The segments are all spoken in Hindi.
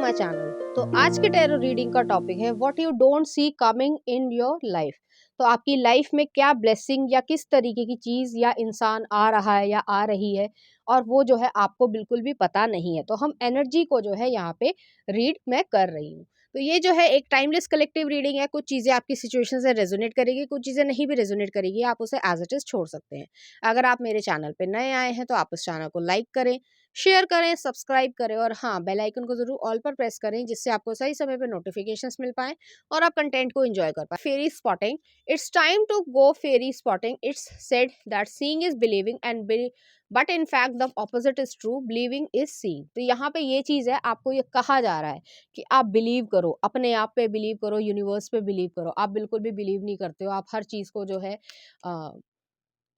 My channel. तो आज के टैरो रीडिंग का टॉपिक है what you don't see coming in your life. तो आपकी लाइफ में क्या ब्लेसिंग या किस तरीके की चीज या इंसान आ रहा है या आ रही है और वो जो है आपको बिल्कुल भी पता नहीं है। तो हम एनर्जी को जो है यहाँ पे रीड मैं कर रही हूँ। तो ये जो है एक टाइमलेस कलेक्टिव रीडिंग है। कुछ चीज़ें आपकी सिचुएशन से रेजोनेट करेगी, कुछ चीज़ें नहीं भी रेजोनेट करेगी, आप उसे एज इट इज छोड़ सकते हैं। अगर आप मेरे चैनल पे नए आए हैं तो आप उस चैनल को लाइक करें, शेयर करें, सब्सक्राइब करें और हाँ, बेल आइकन को जरूर ऑल पर प्रेस करें जिससे आपको सही समय पे नोटिफिकेशंस मिल पाए और आप कंटेंट को एंजॉय कर पाए। Fairy spotting, it's time to go fairy spotting. It's said that seeing is believing and but in fact the opposite is true, believing is seeing. तो यहाँ पे ये चीज़ है, आपको ये कहा जा रहा है कि आप बिलीव करो, अपने आप पे बिलीव करो, यूनिवर्स पे बिलीव करो। आप बिल्कुल भी बिलीव नहीं करते हो, आप हर चीज़ को जो है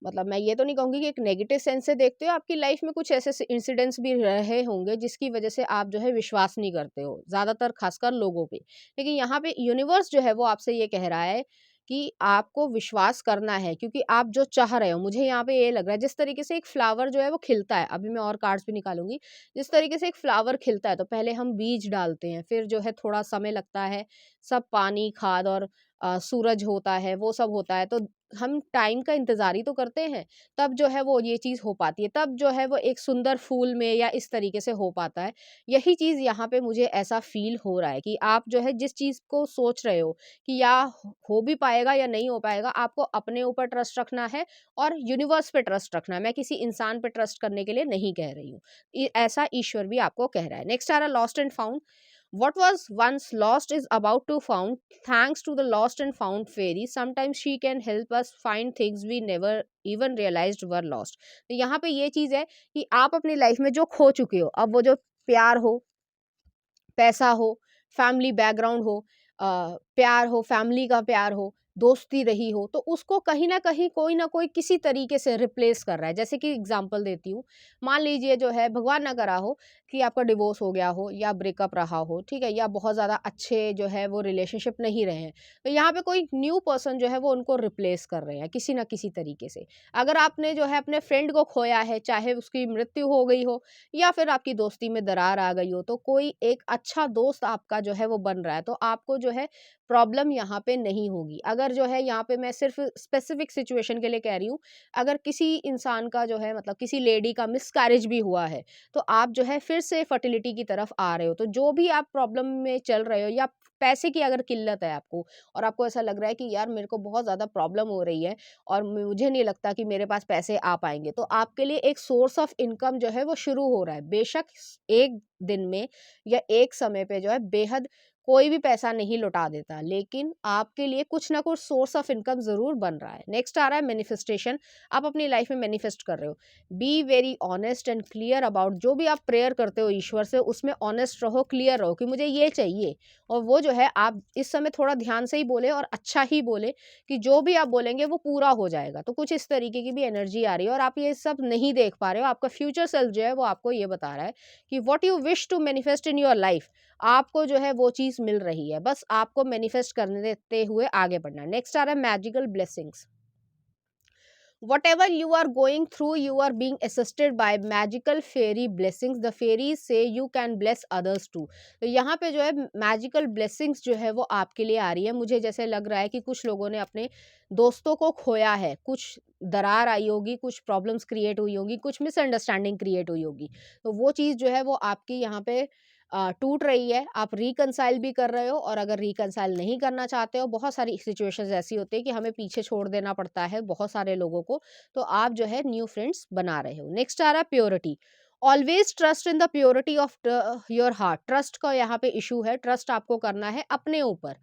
मतलब मैं ये तो नहीं कहूँगी कि एक नेगेटिव सेंस से देखते हो। आपकी लाइफ में कुछ ऐसे इंसिडेंट्स भी रहे होंगे जिसकी वजह से आप जो है विश्वास नहीं करते हो, ज़्यादातर खासकर लोगों पे। लेकिन यहाँ पे यूनिवर्स जो है वो आपसे ये कह रहा है कि आपको विश्वास करना है, क्योंकि आप जो चाह रहे हो, मुझे यहाँ पे ये लग रहा है जिस तरीके से एक फ्लावर जो है वो खिलता है, अभी मैं और कार्ड्स भी निकालूंगी। जिस तरीके से एक फ्लावर खिलता है तो पहले हम बीज डालते हैं, फिर जो है थोड़ा समय लगता है, सब पानी खाद और सूरज होता है, वो सब होता है। तो हम टाइम का इंतज़ार ही तो करते हैं, तब जो है वो ये चीज़ हो पाती है, तब जो है वो एक सुंदर फूल में या इस तरीके से हो पाता है। यही चीज़ यहाँ पे मुझे ऐसा फ़ील हो रहा है कि आप जो है जिस चीज़ को सोच रहे हो कि या हो भी पाएगा या नहीं हो पाएगा, आपको अपने ऊपर ट्रस्ट रखना है और यूनिवर्स पे ट्रस्ट रखना है। मैं किसी इंसान पे ट्रस्ट करने के लिए नहीं कह रही हूँ। ऐसा ईश्वर भी आपको कह रहा है। नेक्स्ट आ रहा है lost and found. What was once lost is about to found. Thanks to the lost and found fairy, sometimes she can help us find things we never even realized were lost. तो यहाँ पे ये चीज़ है कि आप अपनी लाइफ में जो खो चुके हो, अब वो जो प्यार हो, पैसा हो, फैमिली बैकग्राउंड हो, प्यार हो, फैमिली का प्यार हो, दोस्ती रही हो, तो उसको कहीं न कहीं कोई न कोई किसी तरीके से रिप्लेस कर रहा है। जैसे कि एग्ज़ाम्पल देती हूँ, मान लीजिए जो है भगवान ना करा हो कि आपका डिवोर्स हो गया हो या ब्रेकअप रहा हो, ठीक है? या बहुत ज़्यादा अच्छे जो है वो रिलेशनशिप नहीं रहे हैं। तो यहाँ पे कोई न्यू पर्सन जो है वो उनको रिप्लेस कर रहे हैं किसी न किसी तरीके से। अगर आपने जो है अपने फ्रेंड को खोया है, चाहे उसकी मृत्यु हो गई हो या फिर आपकी दोस्ती में दरार आ गई हो, तो कोई एक अच्छा दोस्त आपका जो है वो बन रहा है, तो आपको जो है प्रॉब्लम यहाँ पे नहीं होगी। अगर जो है यहाँ पे मैं सिर्फ स्पेसिफिक सिचुएशन के लिए कह रही हूँ, अगर किसी इंसान का जो है मतलब किसी लेडी का मिसकैरेज भी हुआ है, तो आप जो है फिर से फर्टिलिटी की तरफ आ रहे हो। तो जो भी आप प्रॉब्लम में चल रहे हो या पैसे की अगर किल्लत है आपको और आपको ऐसा लग रहा है कि यार मेरे को बहुत ज़्यादा प्रॉब्लम हो रही है और मुझे नहीं लगता कि मेरे पास पैसे आ पाएंगे, तो आपके लिए एक सोर्स ऑफ इनकम जो है वो शुरू हो रहा है। बेशक एक दिन में या एक समय पे जो है बेहद कोई भी पैसा नहीं लौटा देता, लेकिन आपके लिए कुछ ना कुछ सोर्स ऑफ इनकम जरूर बन रहा है। नेक्स्ट आ रहा है मैनिफेस्टेशन। आप अपनी लाइफ में मैनिफेस्ट कर रहे हो। Be very honest and clear about जो भी आप प्रेयर करते हो ईश्वर से, उसमें ऑनेस्ट रहो, क्लियर रहो कि मुझे ये चाहिए। और वो जो है आप इस समय थोड़ा ध्यान से ही बोले और अच्छा ही बोले कि जो भी आप बोलेंगे वो पूरा हो जाएगा। तो कुछ इस तरीके की भी एनर्जी आ रही है और आप ये सब नहीं देख पा रहे हो। आपका फ्यूचर सेल्फ जो है वो आपको ये बता रहा है कि what you wish to manifest in your life, आपको जो है वो चीज़ मिल रही है। बस आपको मैनिफेस्ट करने देते हुए आगे बढ़ना है। नेक्स्ट आ रहा है magical blessings. Whatever you are going through, you are being assisted by magical fairy blessings. The fairies say you can bless others too. तो यहाँ पे जो है मैजिकल ब्लेसिंग्स जो है वो आपके लिए आ रही है। मुझे जैसे लग रहा है कि कुछ लोगों ने अपने दोस्तों को खोया है, कुछ दरार आई होगी, कुछ प्रॉब्लम्स क्रिएट हुई होगी, कुछ मिसअंडरस्टैंडिंग क्रिएट हुई होगी। तो वो चीज़ जो है वो आपकी यहाँ पे टूट रही है। आप रिकंसाइल भी कर रहे हो और अगर रिकंसाइल नहीं करना चाहते हो, बहुत सारी सिचुएशंस ऐसी होती है कि हमें पीछे छोड़ देना पड़ता है बहुत सारे लोगों को, तो आप जो है न्यू फ्रेंड्स बना रहे हो। नेक्स्ट आ रहा है purity. Always trust in the purity of your heart. Trust का यहाँ पे इशू है। ट्रस्ट आपको करना है अपने ऊपर।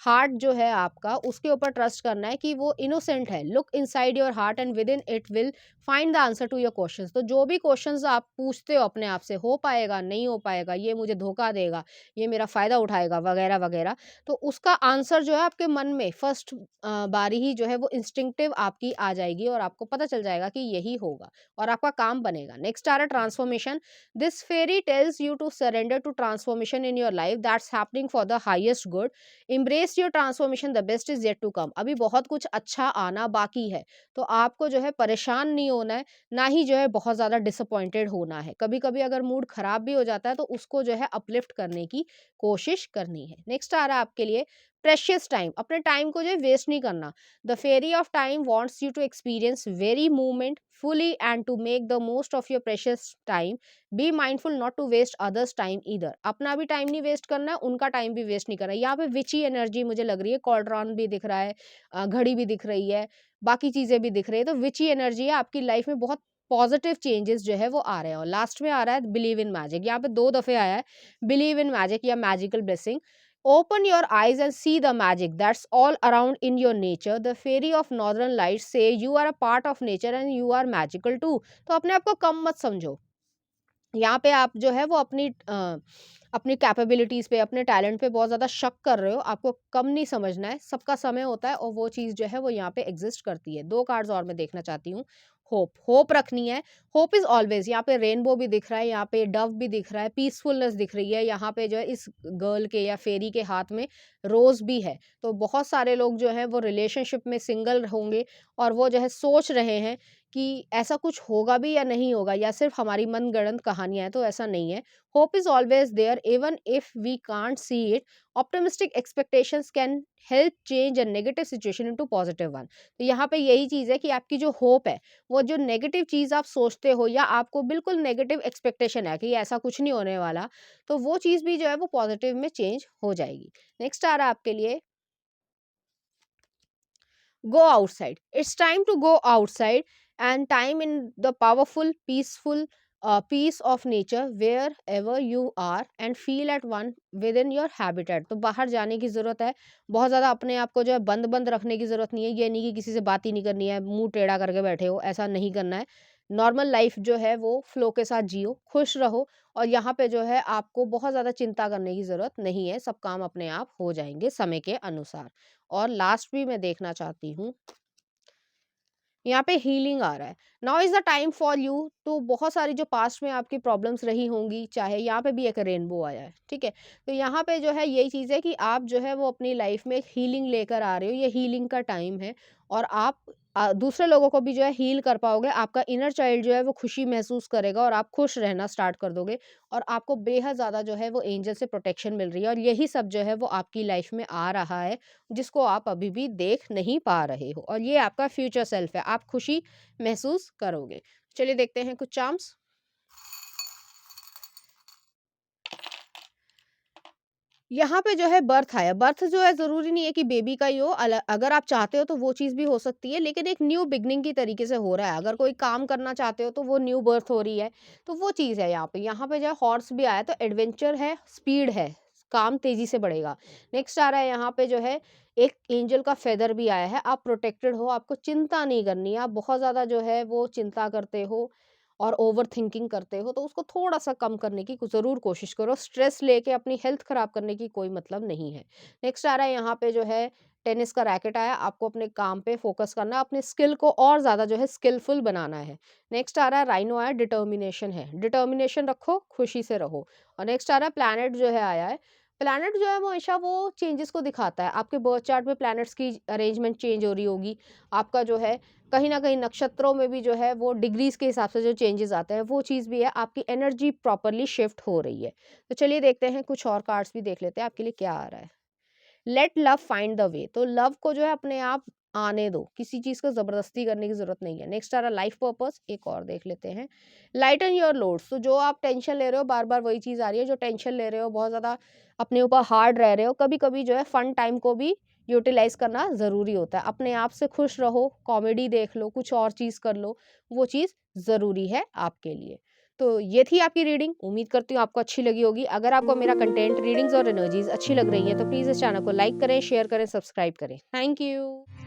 हार्ट जो है आपका, उसके ऊपर ट्रस्ट करना है कि वो इनोसेंट है। Look inside your heart and within it will find the answer to your questions. तो जो भी क्वेश्चंस आप पूछते हो अपने आप से, हो पाएगा नहीं हो पाएगा, ये मुझे धोखा देगा, ये मेरा फ़ायदा उठाएगा वगैरह वगैरह, तो उसका आंसर जो है आपके मन में फर्स्ट बारी ही जो है वो इंस्टिंक्टिव आपकी आ जाएगी और आपको पता चल जाएगा कि यही होगा और आपका काम बनेगा। नेक्स्ट आ रहा है transformation. This fairy tells you to surrender to transformation in your life that's happening for the highest good. Embrace face your transformation, the best is yet to come. अभी बहुत कुछ अच्छा आना बाकी है, तो आपको जो है परेशान नहीं होना है, ना ही जो है बहुत ज़्यादा डिसअपॉइंटेड होना है। कभी-कभी अगर मूड खराब भी हो जाता है तो उसको जो है अपलिफ्ट करने की कोशिश करनी है। नेक्स्ट आ रहा है आपके लिए प्रेशियस टाइम। अपने टाइम को जो है वेस्ट नहीं करना। The fairy of time wants you to experience very movement fully and to make the most of your precious time. Be mindful not to waste others time either. अपना भी टाइम नहीं वेस्ट करना है, उनका टाइम भी वेस्ट नहीं करना है। यहाँ पे विची एनर्जी मुझे लग रही है, कॉल्ड्रॉन भी दिख रहा है, घड़ी भी दिख रही है, बाकी चीजें भी दिख रही है, तो विची एनर्जी है आपकी लाइफ में, बहुत पॉजिटिव चेंजेस जो है वो आ रहे हैं। और लास्ट में आ रहा है बिलीव इन मैजिक। यहाँ पे 2 दफे आया है बिलीव इन मैजिक या magical blessing. Open your eyes and see the magic that's all around in your nature. The fairy of northern lights say you are a part of nature and you are magical too. तो अपने आप को कम मत समझो। यहाँ पे आप जो है वो अपनी कैपेबिलिटीज पे, अपने टैलेंट पे बहुत ज़्यादा शक कर रहे हो। आपको कम नहीं समझना है, सबका समय होता है और वो चीज़ जो है वो यहाँ पे एग्जिस्ट करती है। 2 कार्ड्स और मैं देखना चाहती हूँ। होप, होप रखनी है। होप इज ऑलवेज, यहाँ पे रेनबो भी दिख रहा है, यहाँ पे डव भी दिख रहा है, पीसफुलनेस दिख रही है। यहाँ पे जो है इस गर्ल के या फेरी के हाथ में रोज भी है। तो बहुत सारे लोग जो है वो रिलेशनशिप में सिंगल होंगे और वो जो है सोच रहे हैं कि ऐसा कुछ होगा भी या नहीं होगा, या सिर्फ हमारी मनगढ़ंत कहानियां हैं। तो ऐसा नहीं है। Hope is always there even if we can't see it. Optimistic expectations can help change a negative situation into positive one. तो यहाँ पे यही चीज़ है कि आपकी जो होप है, वो जो नेगेटिव चीज़ आप सोचते हो या आपको बिल्कुल नेगेटिव एक्सपेक्टेशन है कि ऐसा कुछ नहीं होने वाला, तो वो चीज़ भी जो है वो पॉजिटिव में चेंज हो जाएगी। नेक्स्ट आ रहा है आपके लिए go outside. It's time to go outside and time in the powerful, peaceful peace of nature wherever you are and feel at one within your habitat. तो बाहर जाने की ज़रूरत है। बहुत ज़्यादा अपने आप को जो है बंद बंद रखने की ज़रूरत नहीं है। ये नहीं कि किसी से बात ही नहीं करनी है, मुंह टेढ़ा करके बैठे हो, ऐसा नहीं करना है। नॉर्मल लाइफ जो है वो फ्लो के साथ जियो, खुश रहो। और यहाँ पे जो है आपको बहुत ज़्यादा चिंता करने की ज़रूरत नहीं है, सब काम अपने आप हो जाएंगे समय के अनुसार। और लास्ट भी मैं देखना चाहती हूँ, यहाँ पे हीलिंग आ रहा है। Now is the time for you. तो बहुत सारी जो पास्ट में आपकी प्रॉब्लम्स रही होंगी, चाहे यहाँ पे भी एक रेनबो आया है, ठीक है। तो यहाँ पे जो है यही चीज़ है कि आप जो है वो अपनी लाइफ में हीलिंग लेकर आ रहे हो, ये हीलिंग का टाइम है। और आप दूसरे लोगों को भी जो है हील कर पाओगे। आपका इनर चाइल्ड जो है वो खुशी महसूस करेगा और आप खुश रहना स्टार्ट कर दोगे। और आपको बेहद ज़्यादा जो है वो एंजल से प्रोटेक्शन मिल रही है। और यही सब जो है वो आपकी लाइफ में आ रहा है, जिसको आप अभी भी देख नहीं पा रहे हो। और ये आपका फ्यूचर सेल्फ है, आप खुशी महसूस करोगे। चलिए देखते हैं कुछ चार्म्स। यहाँ पे जो है बर्थ आया। बर्थ जो है ज़रूरी नहीं है कि बेबी का ही हो, अगर आप चाहते हो तो वो चीज़ भी हो सकती है, लेकिन एक न्यू बिगनिंग की तरीके से हो रहा है। अगर कोई काम करना चाहते हो तो वो न्यू बर्थ हो रही है, तो वो चीज़ है यहाँ पे। यहाँ पे जो है हॉर्स भी आया, तो एडवेंचर है, स्पीड है, काम तेज़ी से बढ़ेगा। नेक्स्ट आ रहा है यहाँ पे जो है एक एंजल का फेदर भी आया है। आप प्रोटेक्टेड हो, आपको चिंता नहीं करनी है। आप बहुत ज़्यादा जो है वो चिंता करते हो और ओवर थिंकिंग करते हो, तो उसको थोड़ा-सा कम करने की ज़रूर कोशिश करो। स्ट्रेस लेके अपनी हेल्थ ख़राब करने की कोई मतलब नहीं है। नेक्स्ट आ रहा है यहाँ पे जो है टेनिस का रैकेट आया। आपको अपने काम पे फ़ोकस करना है, अपने स्किल को और ज़्यादा जो है स्किलफुल बनाना है। नेक्स्ट आ रहा है राइनो आया, डिटर्मिनेशन है। डिटर्मिनेशन रखो, खुशी से रहो। और नेक्स्ट आ रहा है प्लैनेट जो है आया है। प्लैनेट जो है वो हमेशा वो चेंजेस को दिखाता है। आपके बर्थ चार्ट में प्लैनेट्स की अरेंजमेंट चेंज हो रही होगी। आपका जो है कहीं न कहीं नक्षत्रों में भी जो है वो डिग्रीज़ के हिसाब से जो चेंजेस आते हैं, वो चीज़ भी है। आपकी एनर्जी प्रॉपर्ली शिफ्ट हो रही है। तो चलिए देखते हैं, कुछ और कार्ड्स भी देख लेते हैं आपके लिए क्या आ रहा है। Let love find the way. तो लव को जो है अपने आप आने दो, किसी चीज़ को ज़बरदस्ती करने की ज़रूरत नहीं है। नेक्स्ट आ रहा लाइफ पर्पस, एक और देख लेते हैं। लाइटन योर लोड्स। तो जो आप टेंशन ले रहे हो, बार-बार वही चीज़ आ रही है, जो टेंशन ले रहे हो, बहुत ज़्यादा अपने ऊपर हार्ड रह रहे हो, कभी-कभी जो है फन टाइम को भी यूटिलाइज़ करना ज़रूरी होता है। अपने आप से खुश रहो, कॉमेडी देख लो, कुछ और चीज़ कर लो, वो चीज़ ज़रूरी है आपके लिए। तो ये थी आपकी रीडिंग। उम्मीद करती हूँ आपको अच्छी लगी होगी। अगर आपको मेरा कंटेंट, रीडिंग्स और एनर्जीज़ अच्छी लग रही हैं, तो प्लीज़ इस चैनल को लाइक करें, शेयर करें, सब्सक्राइब करें। Thank you.